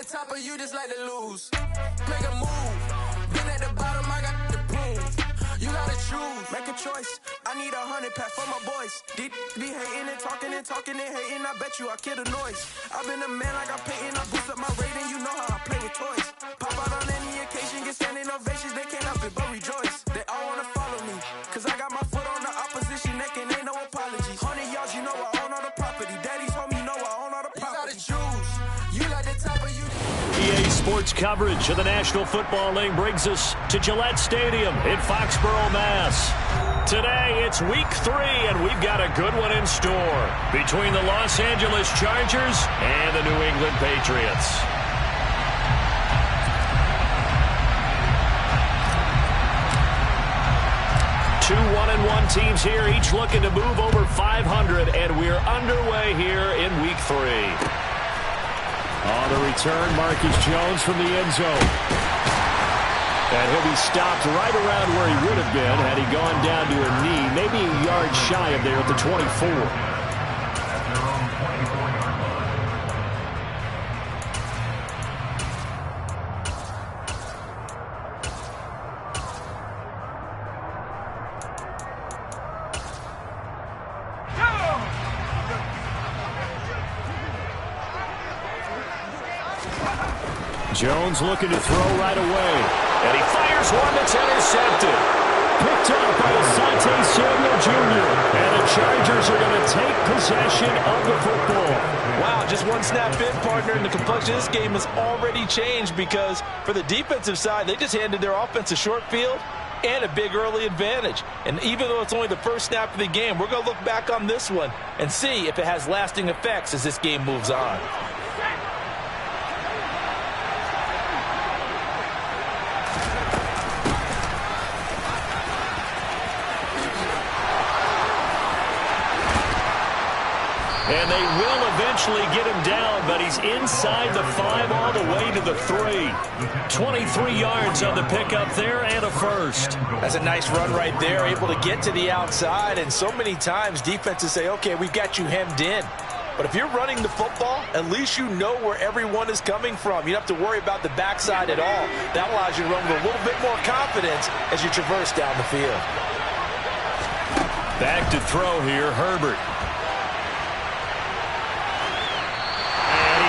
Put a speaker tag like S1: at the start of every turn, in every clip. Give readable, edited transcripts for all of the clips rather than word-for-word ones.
S1: top or you just like to lose? Make a move. Been at the bottom, I got the prove. You gotta choose. Make a choice. I need 100 pack for my boys. Be hating and talking and hating. I bet you I kill the noise. I've been a man like I'm painting. I boost up my rating. You know how I play with toys. Pop out on any occasion, get standing ovations. They can't help it but rejoice. They all wanna follow me, cause I got my foot on the opposition neck and ain't no apologies. 100 yards, you know I own all the property. Daddy's home, you know I own all the property. You gotta choose. You like the top of you.
S2: EA Sports coverage of the National Football League brings us to Gillette Stadium in Foxborough, Mass. Today, it's Week 3, and we've got a good one in store between the Los Angeles Chargers and the New England Patriots. Two 1-1 teams here, each looking to move over 500, and we're underway here in Week 3. On the return, Marcus Jones from the end zone. And he'll be stopped right around where he would have been had he gone down to a knee, maybe a yard shy of there at the 24. Jones looking to throw right away. And he fires one that's intercepted. Picked up by Asante Samuel Jr. And the Chargers are going to take possession of the football.
S3: Wow, just one snap in, partner, and the complexion of this game has already changed because for the defensive side, they just handed their offense a short field and a big early advantage. And even though it's only the first snap of the game, we're going to look back on this one and see if it has lasting effects as this game moves on.
S2: And they will eventually get him down, but he's inside the 5 all the way to the 3. 23 yards on the pickup there and a first.
S3: That's a nice run right there, able to get to the outside. And so many times defenses say, okay, we've got you hemmed in. But if you're running the football, at least you know where everyone is coming from. You don't have to worry about the backside at all. That allows you to run with a little bit more confidence as you traverse down the field.
S2: Back to throw here, Herbert.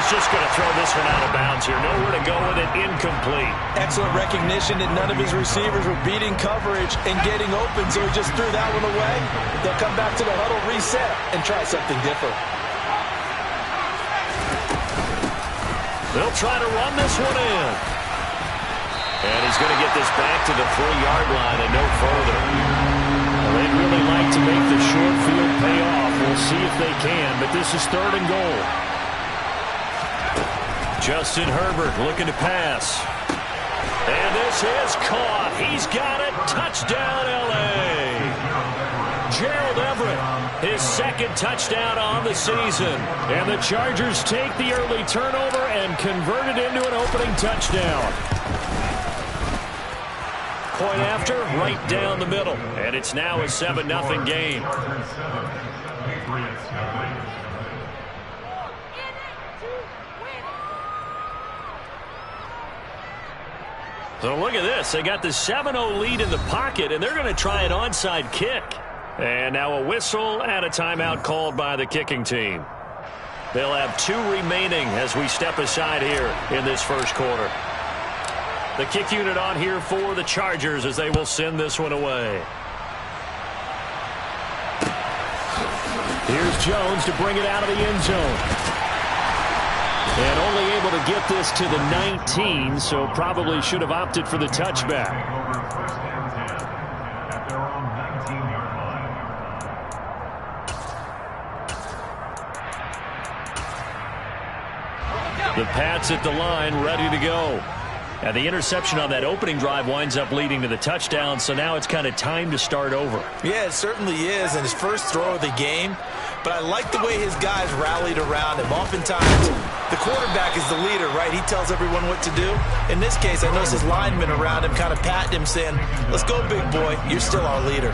S2: Just going to throw this one out of bounds here. Nowhere to go with it. Incomplete.
S3: Excellent recognition that none of his receivers were beating coverage and getting open, so he just threw that one away. They'll come back to the huddle, reset, and try something different.
S2: They'll try to run this one in. And he's going to get this back to the 3-yard line and no further. Well, they'd really like to make the short field pay off. We'll see if they can, but this is 3rd and goal. Justin Herbert looking to pass. And this is caught. He's got it. Touchdown, L.A. Gerald Everett, his 2nd touchdown on the season. And the Chargers take the early turnover and convert it into an opening touchdown. Point after, right down the middle. And it's now a 7-0 game. So look at this. They got the 7-0 lead in the pocket, and they're going to try an onside kick. And now a whistle and a timeout called by the kicking team. They'll have 2 remaining as we step aside here in this first quarter. The kick unit on here for the Chargers as they will send this one away. Here's Jones to bring it out of the end zone. And only able to get this to the 19, so probably should have opted for the touchback. The Pats at the line, ready to go. And the interception on that opening drive winds up leading to the touchdown, so now it's kind of time to start over.
S3: Yeah, it certainly is, and his first throw of the game. But I like the way his guys rallied around him. Oftentimes, the quarterback is the leader, right? He tells everyone what to do. In this case, I noticed his linemen around him kind of patting him, saying, let's go, big boy. You're still our leader.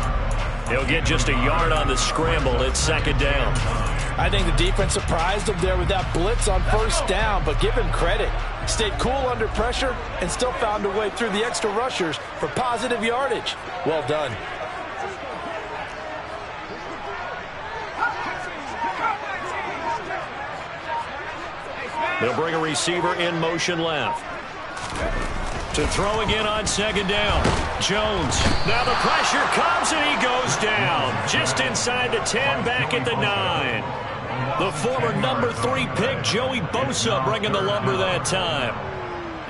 S2: He'll get just a yard on the scramble. It's 2nd down.
S3: I think the defense surprised him there with that blitz on first down, but give him credit. Stayed cool under pressure and still found a way through the extra rushers for positive yardage. Well done.
S2: They'll bring a receiver in motion left. To throw again on second down. Jones. Now the pressure comes and he goes down. Just inside the 10, back at the 9. The former number 3 pick, Joey Bosa, bringing the lumber that time.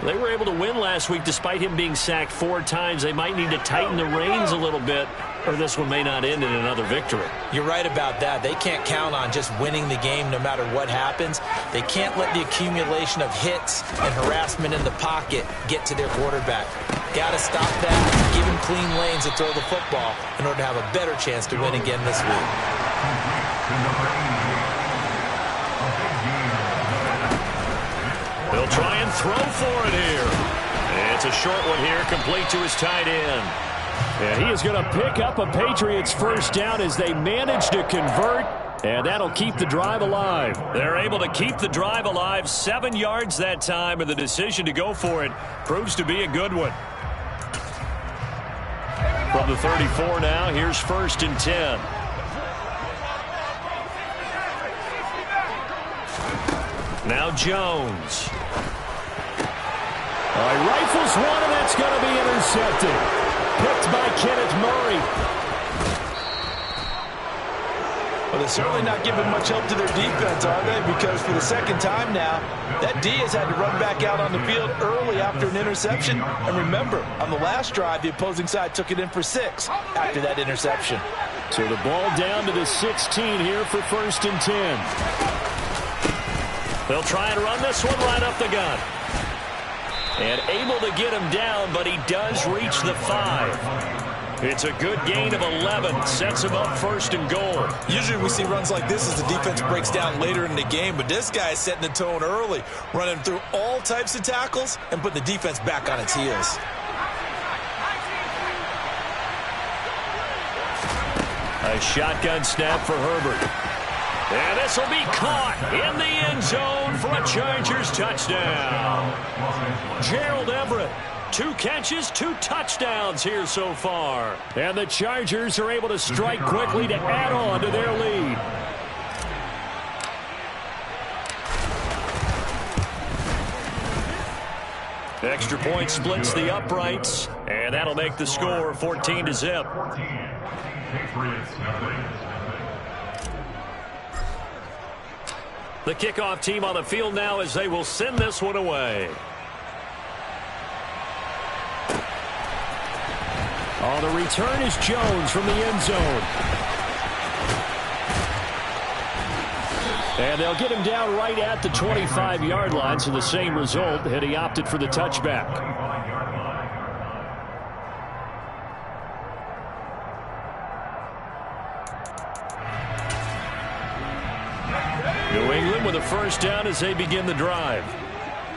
S2: They were able to win last week despite him being sacked 4 times. They might need to tighten the reins a little bit, or this one may not end in another victory.
S3: You're right about that. They can't count on just winning the game no matter what happens. They can't let the accumulation of hits and harassment in the pocket get to their quarterback. Got to stop that, give him clean lanes to throw the football in order to have a better chance to win again this week.
S2: They'll try and throw for it here. It's a short one here, complete to his tight end. And he is going to pick up a Patriots first down as they manage to convert, and that'll keep the drive alive. They're able to keep the drive alive, 7 yards that time, and the decision to go for it proves to be a good one. From the 34 now, here's 1st and 10. Now Jones. Rifles one, and that's going to be intercepted. Picked by Kenneth Murray.
S3: Well, they're certainly not giving much help to their defense, are they? Because for the second time now, that D has had to run back out on the field early after an interception. And remember, on the last drive, the opposing side took it in for 6 after that interception.
S2: So the ball down to the 16 here for 1st and 10. They'll try and run this one right up the gut. And able to get him down, but he does reach the 5. It's a good gain of 11. Sets him up 1st and goal.
S3: Usually we see runs like this as the defense breaks down later in the game, but this guy is setting the tone early, running through all types of tackles and putting the defense back on its heels.
S2: A shotgun snap for Herbert. And this will be caught in the end zone for a Chargers touchdown. Gerald Everett, 2 catches, 2 touchdowns here so far. And the Chargers are able to strike quickly to add on to their lead. Extra point splits the uprights, and that'll make the score 14-0. The kickoff team on the field now as they will send this one away. Oh, the return is Jones from the end zone. And they'll get him down right at the 25-yard line, so the same result, and he opted for the touchback. New England with a first down as they begin the drive.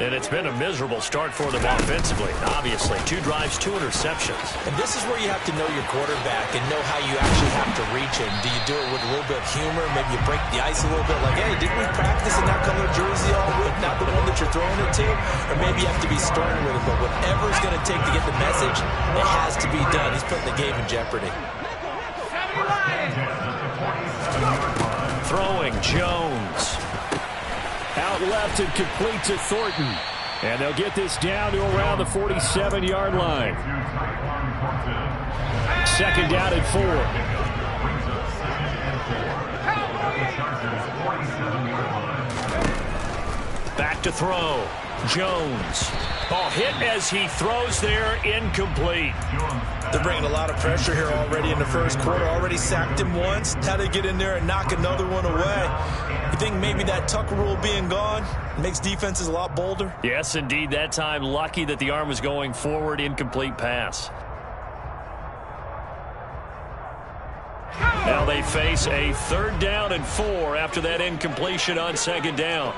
S2: And it's been a miserable start for them offensively, obviously. 2 drives, 2 interceptions.
S3: And this is where you have to know your quarterback and know how you actually have to reach him. Do you do it with a little bit of humor? Maybe you break the ice a little bit like, hey, didn't we practice in that color jersey all week? Not the one that you're throwing it to? Or maybe you have to be stern with it. But whatever it's going to take to get the message, it has to be done. He's putting the game in jeopardy.
S2: Throwing Jones. Out left and complete to Thornton. And they'll get this down to around the 47-yard line. 2nd down and 4. Back to throw. Jones. Oh, hit as he throws there, incomplete.
S3: They're bringing a lot of pressure here already in the first quarter. Already sacked him once. Had to get in there and knock another one away. You think maybe that Tucker rule being gone makes defenses a lot bolder?
S2: Yes, indeed. That time, lucky that the arm was going forward. Incomplete pass. Now they face a 3rd down and 4 after that incompletion on 2nd down.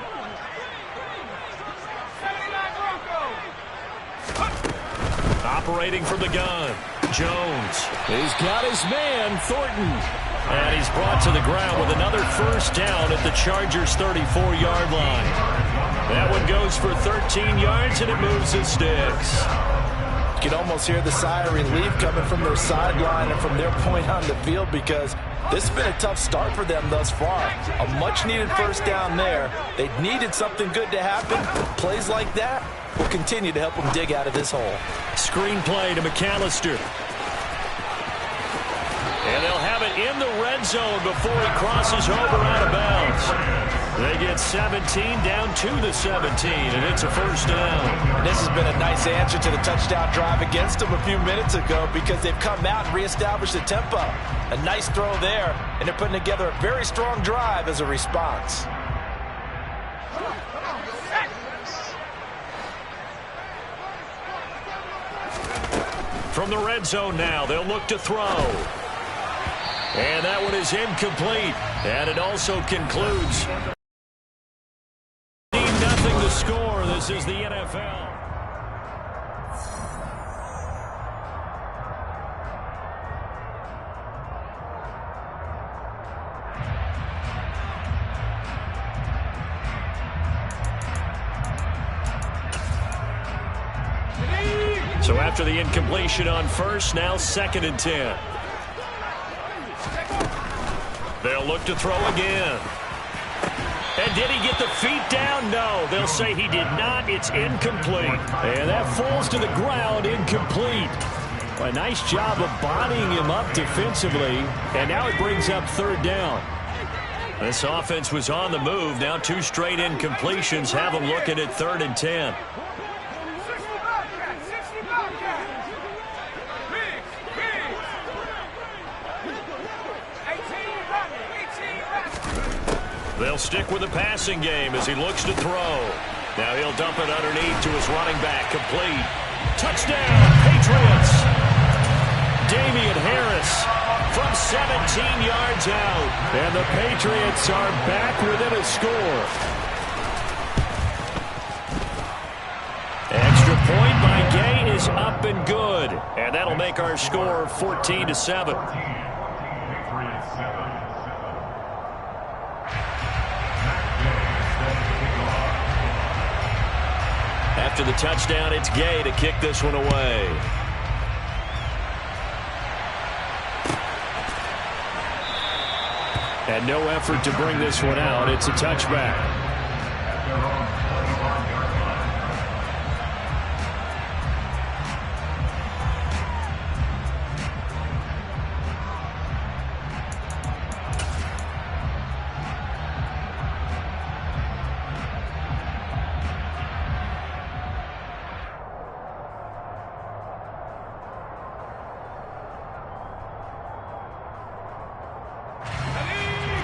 S2: Operating from the gun. Jones.
S4: He's got his man, Thornton.
S2: And he's brought to the ground with another first down at the Chargers' 34-yard line. That one goes for 13 yards, and it moves the sticks.
S3: You can almost hear the sigh of relief coming from their sideline and from their point on the field, because this has been a tough start for them thus far. A much-needed first down there. They needed something good to happen. Plays like that will continue to help them dig out of this hole.
S2: Screen play to McAllister. And they'll have it in the red zone before he crosses over out of bounds. They get 17 down to the 17, and it's a first down.
S3: And this has been a nice answer to the touchdown drive against them a few minutes ago, because they've come out and reestablished the tempo. A nice throw there, and they're putting together a very strong drive as a response.
S2: From the red zone now, they'll look to throw. And that one is incomplete. And it also concludes. 0 the score. This is the NFL. So after the incompletion on first, now 2nd and 10. They'll look to throw again. And did he get the feet down? No. They'll say he did not. It's incomplete. And that falls to the ground, incomplete. Well, a nice job of bodying him up defensively. And now it brings up 3rd down. This offense was on the move. Now 2 straight incompletions have them looking at 3rd and 10. They'll stick with the passing game as he looks to throw. Now he'll dump it underneath to his running back. Complete. Touchdown, Patriots. Damian Harris from 17 yards out. And the Patriots are back within a score. Extra point by Gay is up and good. And that'll make our score 14-7. After the touchdown, it's Gay to kick this one away. And no effort to bring this one out. It's a touchback.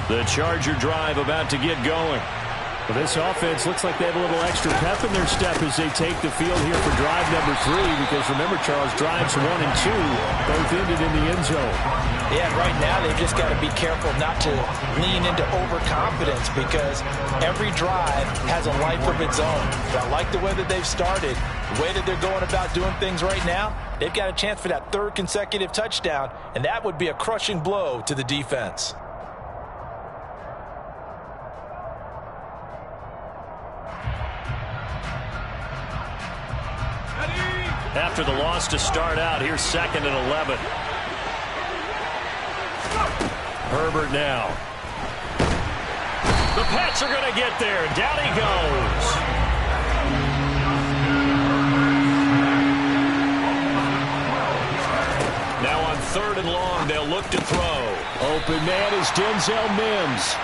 S2: The Charger drive about to get going.
S4: Well, this offense looks like they have a little extra pep in their step as they take the field here for drive number 3. Because remember, Charles, drives 1 and 2 both ended in the end zone.
S3: Yeah, right now they've just got to be careful not to lean into overconfidence, because every drive has a life of its own. But I like the way that they've started, the way that they're going about doing things right now. They've got a chance for that 3rd consecutive touchdown, and that would be a crushing blow to the defense.
S2: After the loss to start out, here's 2nd and 11. Herbert now. The Pats are going to get there. Down he goes. Now on 3rd and long, they'll look to throw.
S4: Open man is Denzel Mims.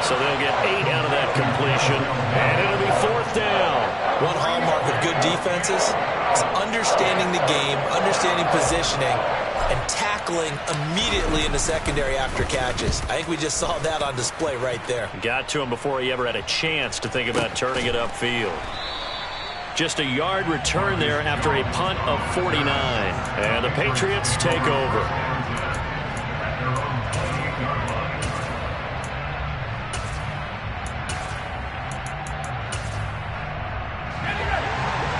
S2: So they'll get 8 out of that completion. And it'll be 4th down.
S3: One hallmark of good defenses is understanding the game, understanding positioning, and tackling immediately in the secondary after catches. I think we just saw that on display right there.
S2: Got to him before he ever had a chance to think about turning it upfield. Just a yard return there after a punt of 49. And the Patriots take over.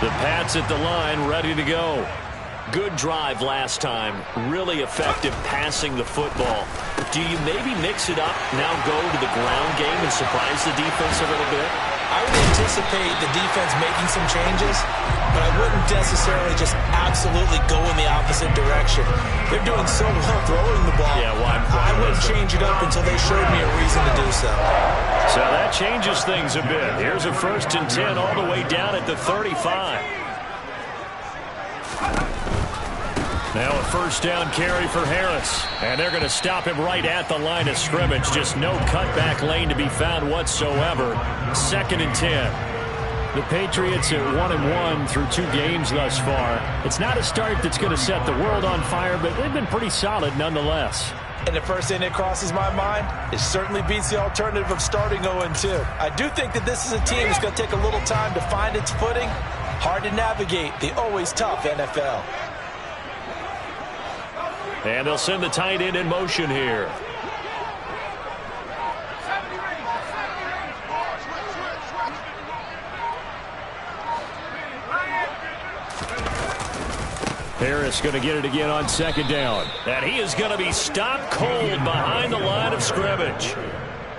S2: The Pats at the line, ready to go. Good drive last time. Really effective passing the football. Do you maybe mix it up, now go to the ground game and surprise the defense a little bit?
S3: I would anticipate the defense making some changes, but I wouldn't necessarily just absolutely go in the opposite direction. They're doing so well throwing the ball.
S2: Yeah, well,
S3: I wouldn't change it up until they showed me a reason to do so.
S2: So that changes things a bit. Here's a 1st and 10 all the way down at the 35. Now a 1st down carry for Harris. And they're going to stop him right at the line of scrimmage. Just no cutback lane to be found whatsoever. 2nd and 10. The Patriots at 1-1 through 2 games thus far. It's not a start that's going to set the world on fire, but they've been pretty solid nonetheless.
S3: And the first thing that crosses my mind, it certainly beats the alternative of starting 0-2. I do think that this is a team that's going to take a little time to find its footing. Hard to navigate the always tough NFL.
S2: And they'll send the tight end in motion here. Harris going to get it again on 2nd down. And he is going to be stopped cold behind the line of scrimmage.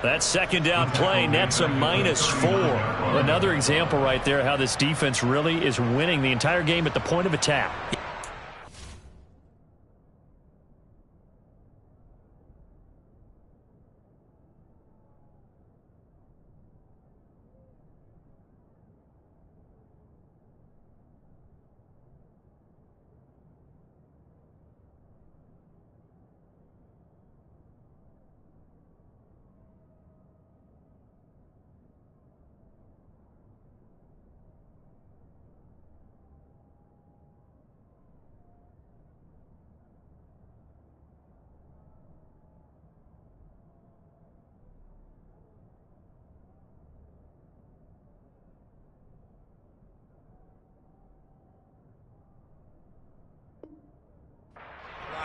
S2: That 2nd down play nets a -4. Another example right there how this defense really is winning the entire game at the point of attack.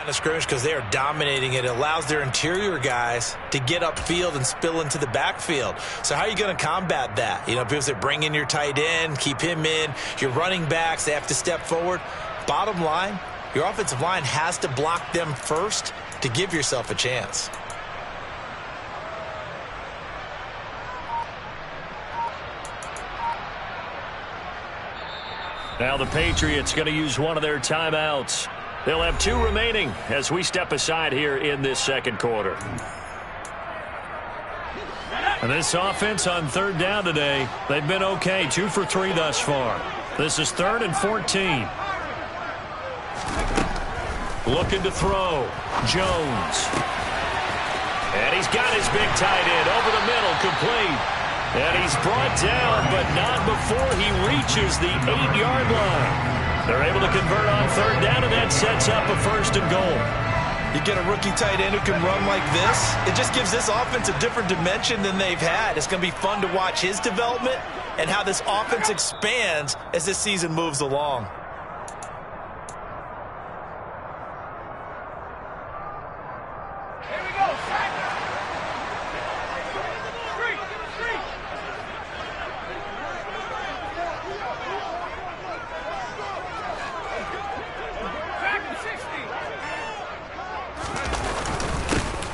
S3: Of scrimmage because they are dominating it. It allows their interior guys to get upfield and spill into the backfield. So how are you going to combat that? You know, people say bring in your tight end, keep him in. Your running backs, they have to step forward. Bottom line, your offensive line has to block them first to give yourself a chance.
S2: Now the Patriots going to use one of their timeouts. They'll have 2 remaining as we step aside here in this 2nd quarter. And this offense on 3rd down today, they've been okay. 2 for 3 thus far. This is 3rd and 14. Looking to throw. Jones. And he's got his big tight end over the middle, complete. And he's brought down, but not before he reaches the 8-yard line. They're able to convert on 3rd down, and that sets up a 1st and goal.
S3: You get a rookie tight end who can run like this, it just gives this offense a different dimension than they've had. It's going to be fun to watch his development and how this offense expands as this season moves along.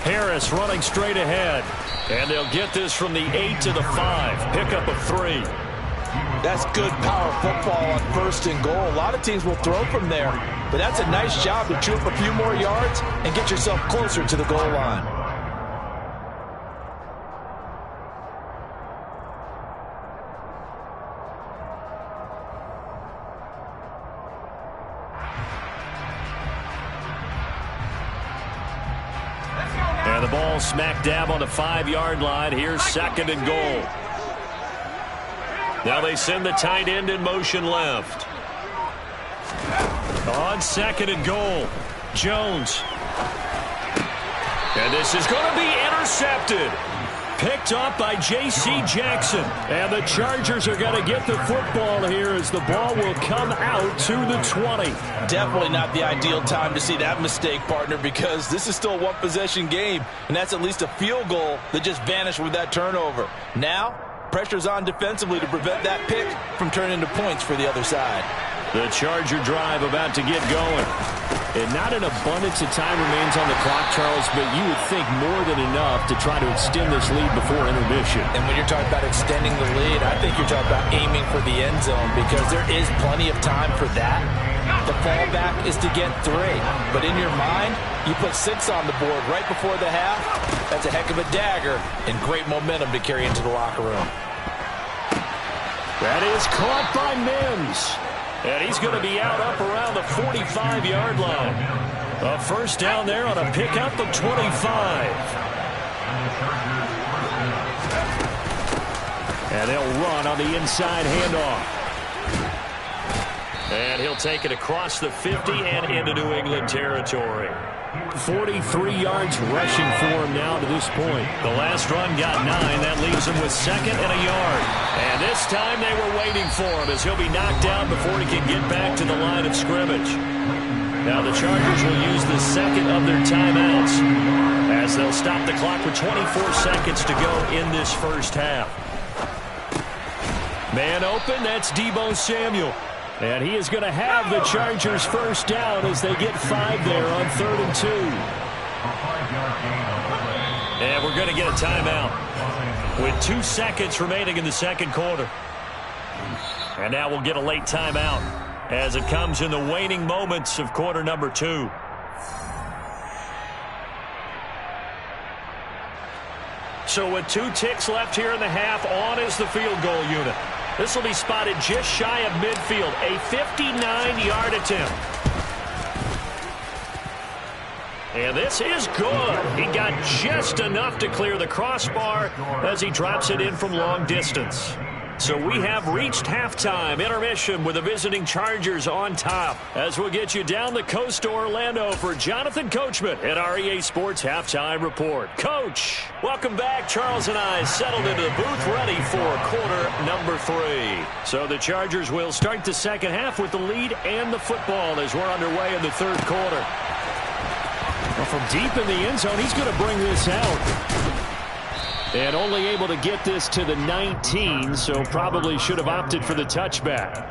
S2: Harris running straight ahead. And they'll get this from the 8 to the 5. Pickup of 3.
S3: That's good power football on 1st and goal. A lot of teams will throw from there, but that's a nice job to chew up a few more yards and get yourself closer to the goal line.
S2: And the ball smack dab on the 5-yard line. Here's 2nd and goal. Now they send the tight end in motion left. On 2nd and goal, Jones. And this is going to be intercepted. Picked off by J.C. Jackson. And the Chargers are going to get the football here as the ball will come out to the 20.
S3: Definitely not the ideal time to see that mistake, partner, because this is still a one-possession game, and that's at least a field goal that just vanished with that turnover. Now, pressure's on defensively to prevent that pick from turning into points for the other side.
S4: The Charger drive about to get going. And not an abundance of time remains on the clock, Charles, but you would think more than enough to try to extend this lead before intermission.
S3: And when you're talking about extending the lead, I think you're talking about aiming for the end zone because there is plenty of time for that. The fallback is to get 3. But in your mind, you put 6 on the board right before the half. That's a heck of a dagger and great momentum to carry into the locker room.
S4: That is caught by Mims. And he's going to be out up around the 45-yard line. A first down there on a pickup of 25. And they'll run on the inside handoff. And he'll take it across the 50 and into New England territory. 43 yards rushing for him now to this point. The last run got 9. That leaves him with 2nd and a yard. And this time they were waiting for him as he'll be knocked down before he can get back to the line of scrimmage. Now the Chargers will use the 2nd of their timeouts as they'll stop the clock with 24 seconds to go in this first half. Man open, that's Deebo Samuel. And he is going to have the Chargers first down as they get 5 there on 3rd and 2. And we're going to get a timeout with 2 seconds remaining in the second quarter. And now we'll get a late timeout as it comes in the waning moments of quarter number 2. So with 2 ticks left here in the half, on is the field goal unit. This will be spotted just shy of midfield, a 59-yard attempt. And this is good. He got just enough to clear the crossbar as he drops it in from long distance. So we have reached halftime, intermission with the visiting Chargers on top. As we'll get you down the coast to Orlando for Jonathan Coachman at our EA Sports Halftime Report. Coach, welcome back. Charles and I settled into the booth ready for quarter number 3. So the Chargers will start the second half with the lead and the football as we're underway in the third quarter. Well, from deep in the end zone, he's going to bring this out. And only able to get this to the 19, so probably should have opted for the touchback.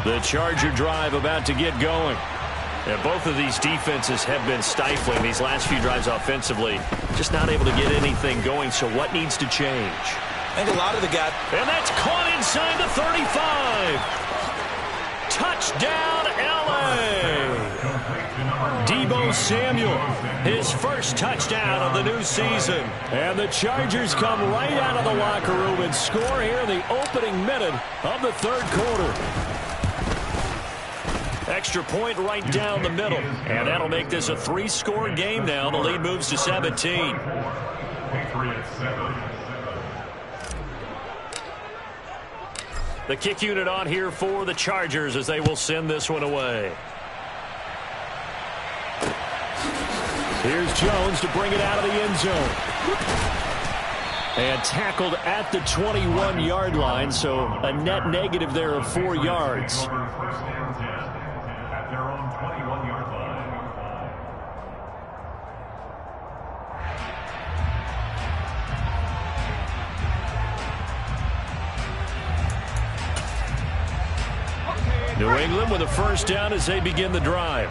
S4: The Charger drive about to get going. And both of these defenses have been stifling these last few drives offensively. Just not able to get anything going, so what needs to change?
S3: I think a lot of the guys.
S4: And that's caught inside the 35. Touchdown, L.A. Deebo Samuel, his first touchdown of the new season. And the Chargers come right out of the locker room and score here in the opening minute of the third quarter. Extra point right down the middle. And that'll make this a 3-score game now. The lead moves to 17. The kick unit on here for the Chargers as they will send this one away. Here's Jones to bring it out of the end zone. And tackled at the 21-yard line, so a net negative there of 4 yards. New England with a first down as they begin the drive.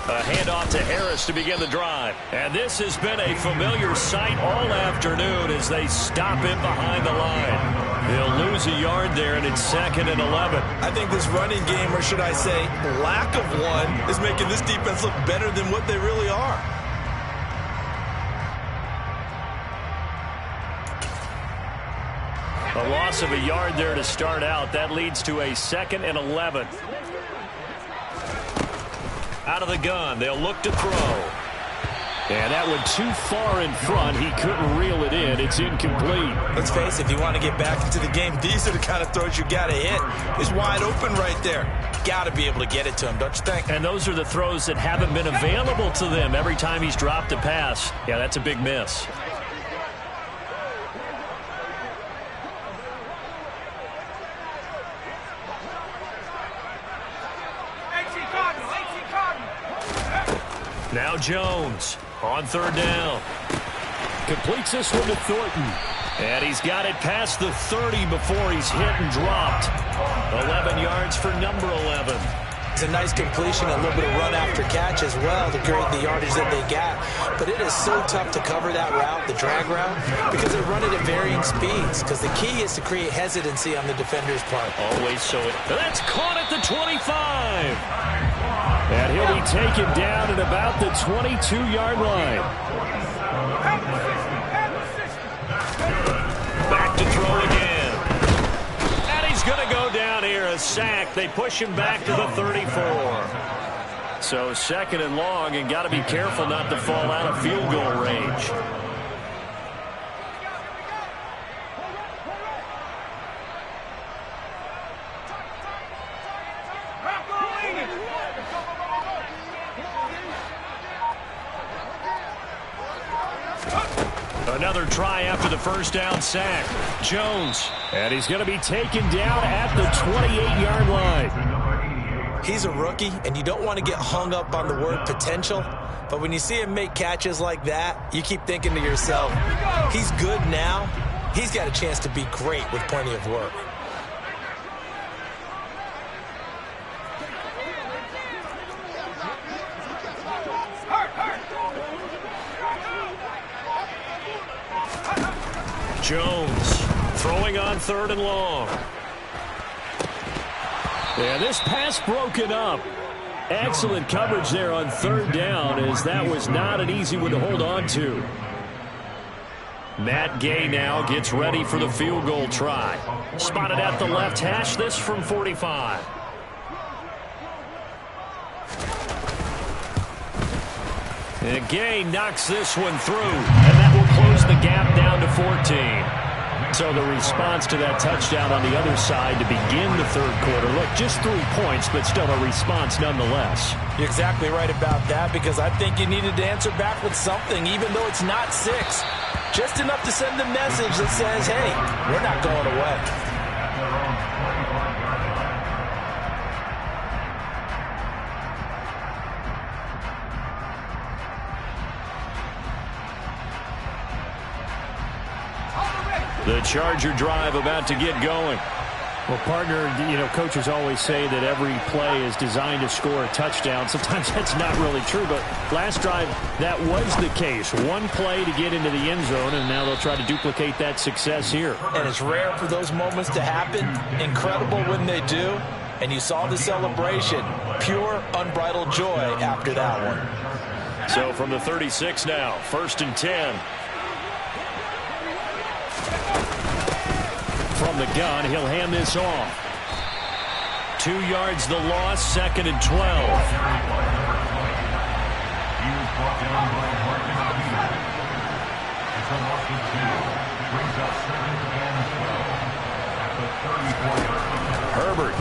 S4: A handoff to Harris to begin the drive. And this has been a familiar sight all afternoon as they stop him behind the line. They'll lose a yard there, and it's 2nd and 11.
S3: I think this running game, or should I say lack of one, is making this defense look better than what they really are.
S4: A loss of a yard there to start out. That leads to a 2nd and 11. Out of the gun, they'll look to throw. And that one too far in front. He couldn't reel it in. It's incomplete.
S3: Let's face it, if you want to get back into the game, these are the kind of throws you got to hit. He's wide open right there. Got to be able to get it to him, don't you think?
S4: And those are the throws that haven't been available to them every time he's dropped a pass. Yeah, that's a big miss. Now Jones on third down. Completes this one to Thornton. And he's got it past the 30 before he's hit and dropped. 11 yards for number 11.
S3: It's a nice completion, a little bit of run after catch as well to create the yardage that they got. But it is so tough to cover that route, the drag route, because they run it at varying speeds. Because the key is to create hesitancy on the defender's part.
S4: Always so. That's caught at the 25. And he'll be taken down at about the 22-yard line. Back to throw again. And he's going to go down here, a sack. They push him back to the 34. So second and long, and got to be careful not to fall out of field goal range. Another try after the first down sack. Jones. And he's going to be taken down at the 28-yard line.
S3: He's a rookie, and you don't want to get hung up on the word potential. But when you see him make catches like that, you keep thinking to yourself, he's good now. He's got a chance to be great with plenty of work.
S4: Jones throwing on third and long. And this pass broken up. Excellent coverage there on third down, as that was not an easy one to hold on to. Matt Gay now gets ready for the field goal try. Spotted at the left hash, this from 45. And Gay knocks this one through, and that will close the gap down to 14. So the response to that touchdown on the other side to begin the third quarter. Look, just 3 points, but still a response nonetheless.
S3: You're exactly right about that, because I think you needed to answer back with something, even though it's not 6. Just enough to send a message that says, hey, we're not going away.
S4: The Charger drive about to get going. Well, partner, coaches always say that every play is designed to score a touchdown. Sometimes that's not really true, but last drive, that was the case. One play to get into the end zone, and now they'll try to duplicate that success here.
S3: And it's rare for those moments to happen. Incredible when they do. And you saw the celebration. Pure, unbridled joy after that one.
S4: So from the 36 now, 1st and 10. From the gun, he'll hand this off. 2 yards the loss, 2nd and 12. Herbert.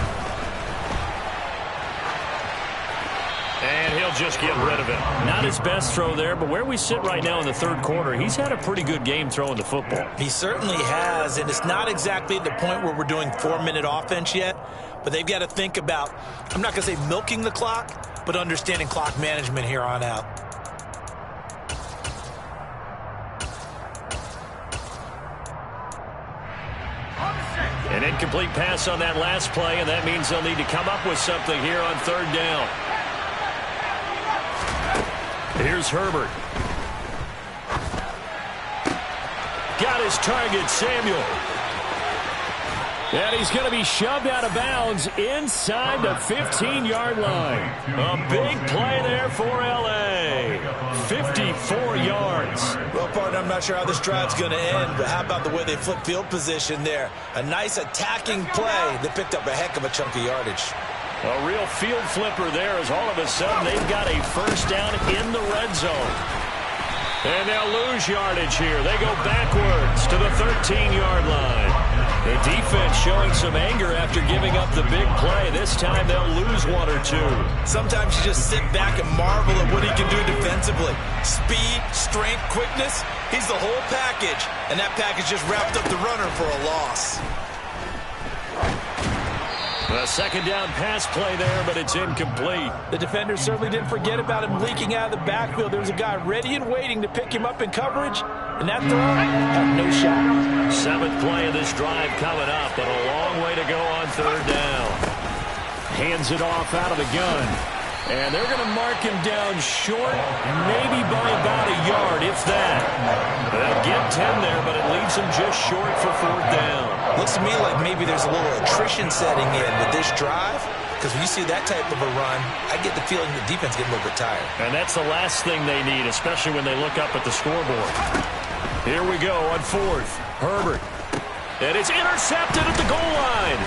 S4: And he'll just get rid of it. Not his best throw there, but where we sit right now in the third quarter, he's had a pretty good game throwing the football.
S3: He certainly has, and it's not exactly at the point where we're doing 4-minute offense yet, but they've got to think about, I'm not going to say milking the clock, but understanding clock management here on out.
S4: An incomplete pass on that last play, and that means they'll need to come up with something here on third down. Here's Herbert. Got his target, Samuel. And he's going to be shoved out of bounds inside the 15-yard line. A big play there for L.A. 54 yards.
S3: Well, partner, I'm not sure how this drive's going to end, but how about the way they flip field position there? A nice attacking play that picked up a heck of a chunk of yardage.
S4: A real field flipper there, as all of a sudden they've got a first down in the red zone.
S2: And they'll lose yardage here. They go backwards to the 13-yard line. The defense showing some anger after giving up the big play. This time they'll lose one or two.
S3: Sometimes you just sit back and marvel at what he can do defensively. Speed, strength, quickness. He's the whole package. And that package just wrapped up the runner for a loss.
S2: A second down pass play there, but it's incomplete.
S3: The defender certainly didn't forget about him leaking out of the backfield. There was a guy ready and waiting to pick him up in coverage, and that throw had no shot.
S2: Seventh play of this drive coming up, but a long way to go on third down. Hands it off out of the gun. And they're going to mark him down short, maybe by about a yard, if that. They'll get 10 there, but it leaves him just short for fourth down.
S3: Looks to me like maybe there's a little attrition setting in with this drive, because when you see that type of a run, I get the feeling the defense getting a little bit tired.
S2: And that's the last thing they need, especially when they look up at the scoreboard. Here we go on fourth. Herbert. And it's intercepted at the goal line.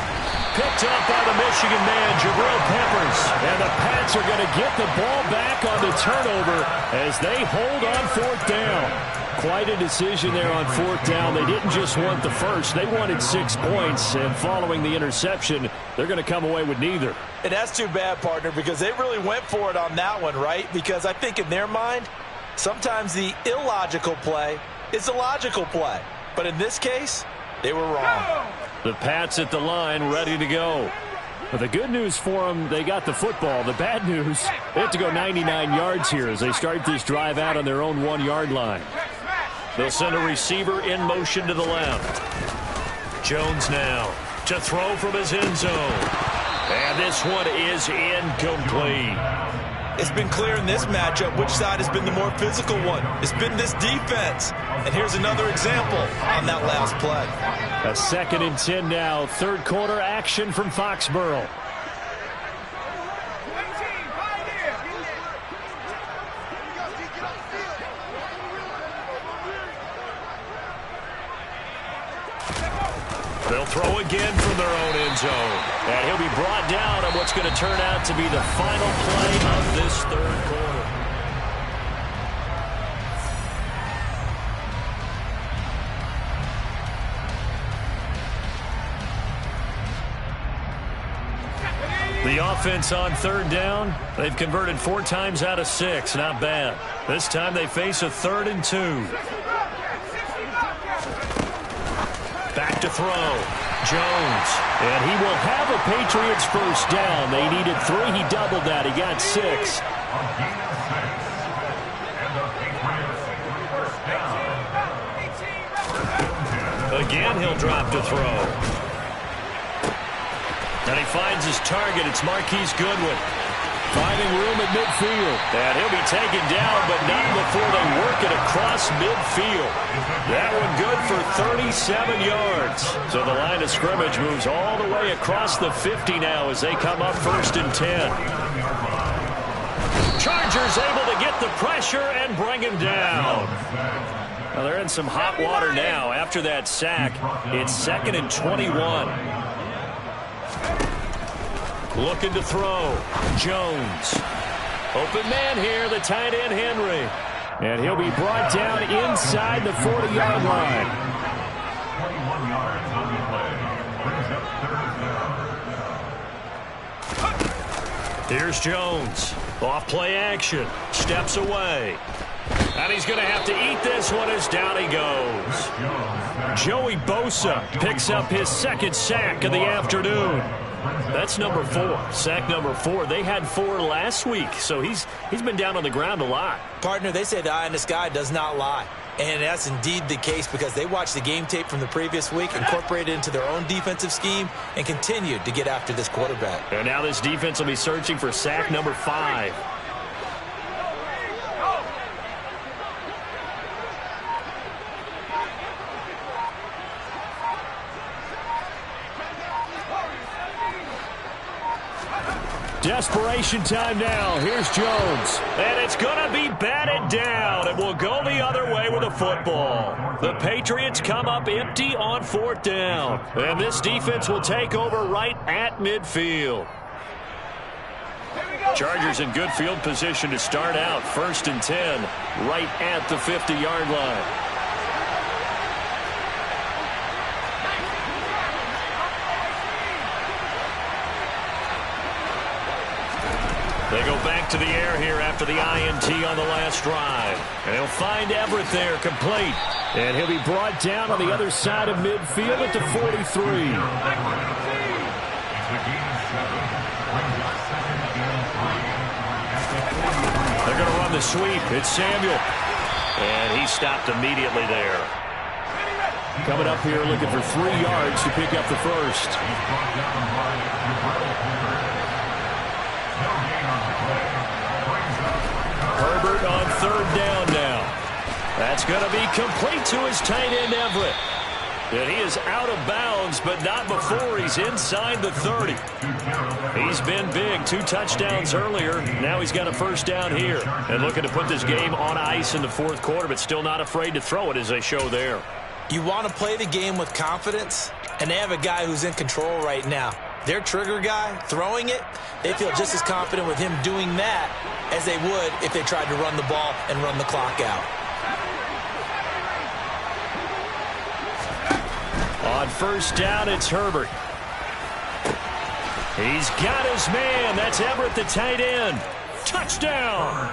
S2: Picked up by the Michigan man, Jabril Peppers. And the Pats are going to get the ball back on the turnover as they hold on fourth down. Quite a decision there on fourth down. They didn't just want the first. They wanted 6 points. And following the interception, they're going to come away with neither.
S3: And that's too bad, partner, because they really went for it on that one, right? Because I think in their mind, sometimes the illogical play is a logical play. But in this case, they were wrong.
S2: The Pats at the line, ready to go. But the good news for them, they got the football. The bad news, they have to go 99 yards here as they start this drive out on their own 1-yard line. They'll send a receiver in motion to the left. Jones now to throw from his end zone. And this one is incomplete.
S3: It's been clear in this matchup which side has been the more physical one. It's been this defense. And here's another example on that last play.
S2: A 2nd and 10 now. Third quarter action from Foxborough. They'll throw again from their own end zone. And he'll be brought down on what's going to turn out to be the final play of this third quarter. The offense on third down, they've converted 4 times out of 6. Not bad. This time they face a 3rd and 2. Back to throw. Jones. And he will have a Patriots first down. They needed 3. He doubled that. He got 6. Again, he'll drop to throw. And he finds his target. It's Marquise Goodwin. Finding room at midfield. And he'll be taken down, but not before they work it across midfield. That one good for 37 yards. So the line of scrimmage moves all the way across the 50 now as they come up 1st and 10. Chargers able to get the pressure and bring him down. Well, they're in some hot water now. After that sack, it's 2nd and 21. Looking to throw. Jones. Open man here, the tight end Henry. And he'll be brought down inside the 40-yard line.
S5: 21 yards on the play. Brings up 3rd down.
S2: Here's Jones. Off play action. Steps away. And he's going to have to eat this one as down he goes. Joey Bosa picks up his 2nd sack of the afternoon. That's number 4. Sack number 4. They had 4 last week, so he's been down on the ground a lot.
S3: Partner, they say the eye in the sky does not lie. And that's indeed the case because they watched the game tape from the previous week, incorporated it into their own defensive scheme, and continued to get after this quarterback.
S2: And now this defense will be searching for sack number 5. Desperation time now. Here's Jones. And it's going to be batted down. And will go the other way with the football. The Patriots come up empty on 4th down. And this defense will take over right at midfield.
S1: Here we go.
S2: Chargers in good field position to start out. 1st and 10, right at the 50-yard line. They go back to the air here after the INT on the last drive. And he'll find Everett there, complete. And he'll be brought down on the other side of midfield at the 43. They're going to run the sweep. It's Samuel. And he stopped immediately there. Coming up here looking for 3 yards to pick up the first. Herbert on 3rd down now. That's going to be complete to his tight end, Everett. And he is out of bounds, but not before he's inside the 30. He's been big. 2 touchdowns earlier. Now he's got a 1st down here. And looking to put this game on ice in the 4th quarter, but still not afraid to throw it as they show there.
S3: You want to play the game with confidence, and they have a guy who's in control right now. Their trigger guy, throwing it, they feel just as confident with him doing that as they would if they tried to run the ball and run the clock out.
S2: On 1st down, it's Herbert. He's got his man. That's Everett, the tight end. Touchdown!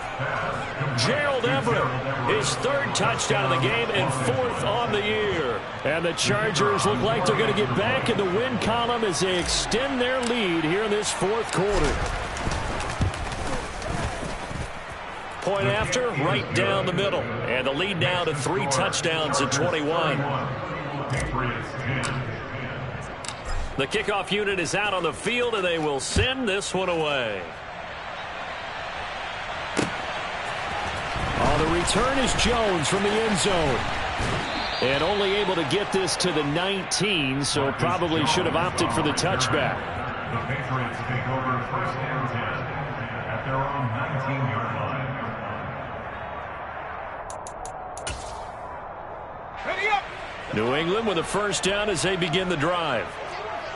S2: Gerald Everett, his 3rd touchdown of the game and 4th on the year. And the Chargers look like they're going to get back in the win column as they extend their lead here in this 4th quarter. Point after, right down the middle. And the lead now to 3 touchdowns at 21. The kickoff unit is out on the field, and they will send this one away. Oh, the return is Jones from the end zone. And only able to get this to the 19, so probably should have opted for the touchback.
S5: The Patriots take over 1st and 10 at their own 19-yard line.
S1: Ready up!
S2: New England with a 1st down as they begin the drive.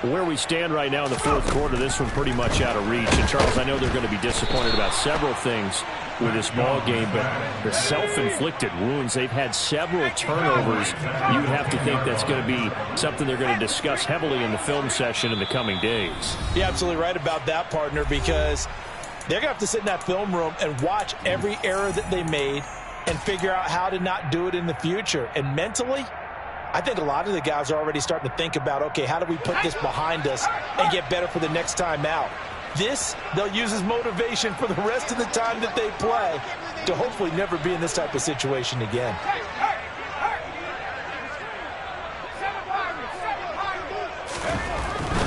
S2: Where we stand right now in the 4th quarter, this one pretty much out of reach. And, Charles, I know they're going to be disappointed about several things with this ball game, but the self-inflicted wounds, they've had several turnovers. You'd have to think that's going to be something they're going to discuss heavily in the film session in the coming days.
S3: You're absolutely right about that, partner, because they're going to have to sit in that film room and watch every error that they made and figure out how to not do it in the future. And mentally, I think a lot of the guys are already starting to think about, okay, how do we put this behind us and get better for the next time out? This, they'll use as motivation for the rest of the time that they play to hopefully never be in this type of situation again.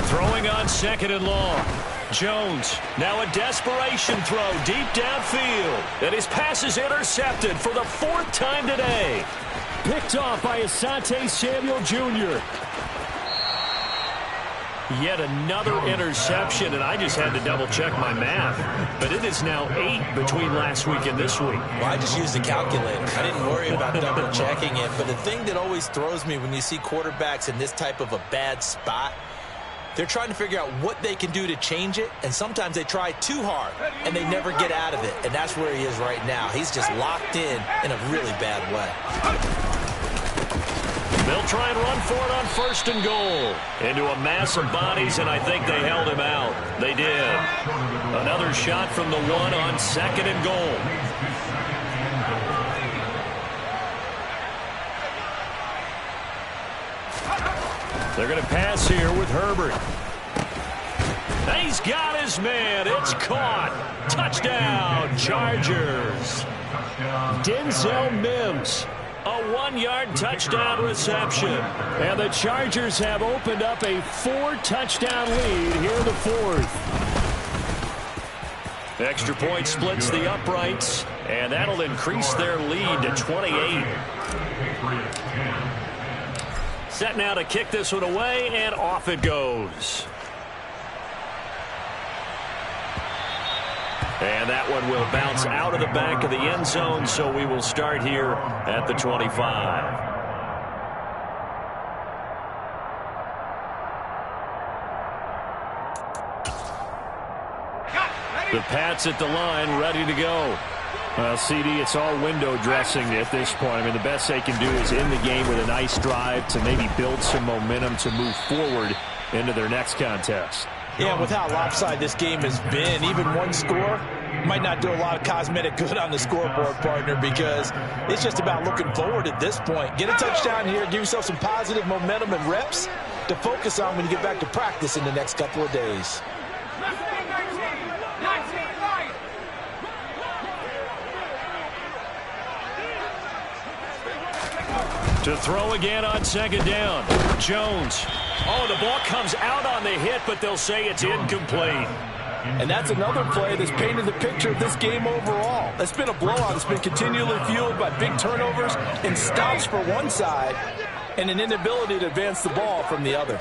S2: Throwing on 2nd and long. Jones, now a desperation throw deep downfield. And his pass is intercepted for the 4th time today. Picked off by Asante Samuel Jr. Yet another interception, and I just had to double-check my math. But it is now 8 between last week and this week.
S3: Well, I just used the calculator. I didn't worry about double-checking it. But the thing that always throws me when you see quarterbacks in this type of a bad spot, they're trying to figure out what they can do to change it, and sometimes they try too hard, and they never get out of it. And that's where he is right now. He's just locked in a really bad way.
S2: They'll try and run for it on 1st and goal. Into a mass of bodies, and I think they held him out. They did. Another shot from the 1 on 2nd and goal. They're going to pass here with Herbert. He's got his man. It's caught. Touchdown, Chargers. Denzel Mims. A 1-yard touchdown reception. And the Chargers have opened up a 4-touchdown lead here in the 4th. Extra point splits the uprights, and that'll increase their lead to 28. Set now to kick this one away, and off it goes. And that one will bounce out of the back of the end zone, so we will start here at the 25. The Pats at the line, ready to go. CD, it's all window dressing at this point. I mean, the best they can do is in the game with a nice drive to maybe build some momentum to move forward into their next contest.
S3: Yeah, with how lopsided this game has been, even one score might not do a lot of cosmetic good on the scoreboard, partner, because it's just about looking forward at this point. Get a touchdown here, give yourself some positive momentum and reps to focus on when you get back to practice in the next couple of days.
S2: To throw again on second down. Jones. Oh, the ball comes out on the hit, but they'll say it's incomplete.
S3: And that's another play that's painted the picture of this game overall. It's been a blowout. It's been continually fueled by big turnovers and stops for one side and an inability to advance the ball from the other.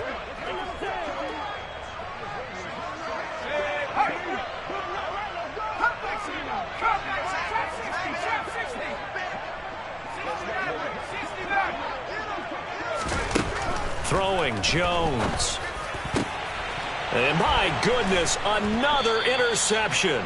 S2: Throwing Jones. And my goodness, another interception.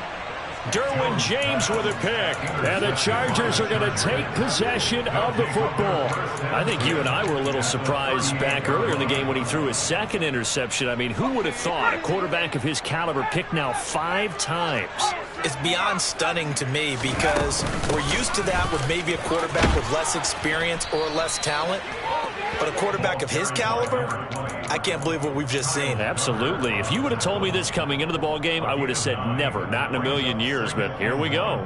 S2: Derwin James with a pick. And the Chargers are going to take possession of the football. I think you and I were a little surprised back earlier in the game when he threw his second interception. I mean, who would have thought a quarterback of his caliber picked now 5 times?
S3: It's beyond stunning to me because we're used to that with maybe a quarterback with less experience or less talent. But a quarterback of his caliber, I can't believe what we've just seen.
S2: Absolutely. If you would have told me this coming into the ball game, I would have said never, not in a million years, but here we go.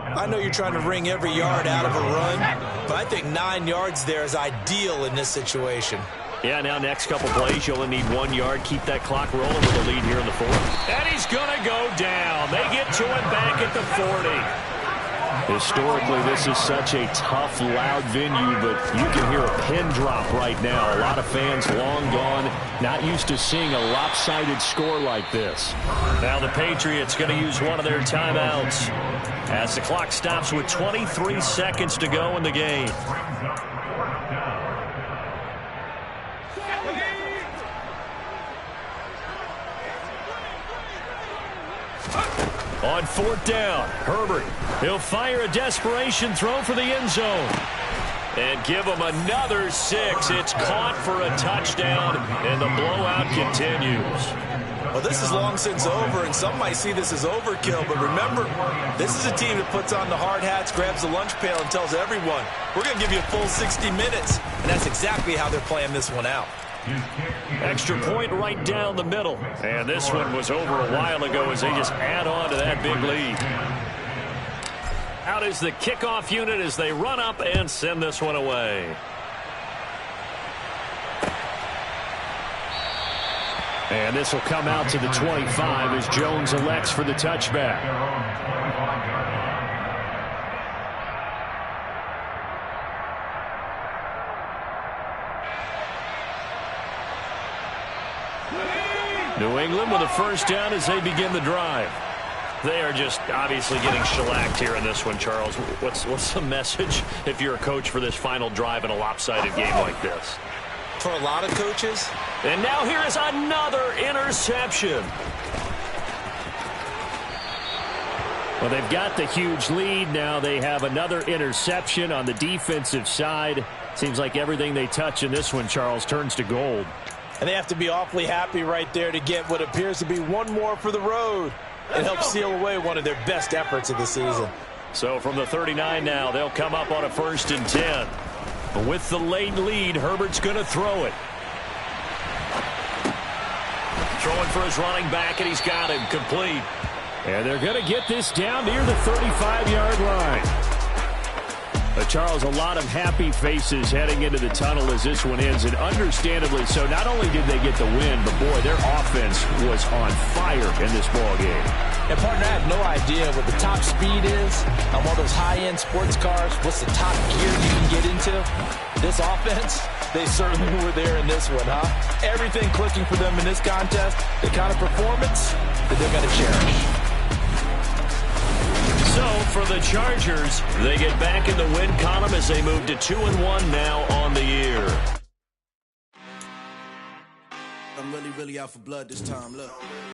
S3: I know you're trying to wring every yard out of a run, but I think 9 yards there is ideal in this situation.
S2: Yeah, now next couple plays, you'll only need 1 yard. Keep that clock rolling with a lead here in the 4th. And he's going to go down. They get to him back at the 40. Historically, this is such a tough, loud venue, but you can hear a pin drop right now. A lot of fans long gone, not used to seeing a lopsided score like this. Now the Patriots going to use one of their timeouts as the clock stops with 23 seconds to go in the game. On 4th down, Herbert. He'll fire a desperation throw for the end zone. And give him another 6. It's caught for a touchdown, and the blowout continues.
S3: Well, this is long since over, and some might see this as overkill. But remember, this is a team that puts on the hard hats, grabs the lunch pail, and tells everyone, we're going to give you a full 60 minutes. And that's exactly how they're playing this one out.
S2: Extra point right down the middle. And this one was over a while ago as they just add on to that big lead. Out is the kickoff unit as they run up and send this one away. And this will come out to the 25 as Jones elects for the touchback. New England with a first down as they begin the drive. They are just obviously getting shellacked here in this one, Charles. What's the message if you're a coach for this final drive in a lopsided game like this?
S3: For a lot of coaches.
S2: And now here is another interception. Well, they've got the huge lead. Now they have another interception on the defensive side. Seems like everything they touch in this one, Charles, turns to gold.
S3: And they have to be awfully happy right there to get what appears to be one more for the road and help seal away one of their best efforts of the season.
S2: So from the 39 now, they'll come up on a 1st and 10. But with the late lead, Herbert's going to throw it. Throwing for his running back, and he's got him complete. And they're going to get this down near the 35-yard line. Charles, a lot of happy faces heading into the tunnel as this one ends, and understandably so. Not only did they get the win, but boy, their offense was on fire in this ball game.
S3: And partner, I have no idea what the top speed is on one of those high-end sports cars. What's the top gear you can get into? This offense, they certainly were there in this one, huh? Everything clicking for them in this contest, the kind of performance that they're going to cherish.
S2: So for the Chargers, they get back in the win column as they move to 2-1 now on the year.
S1: I'm really out for blood this time. Look.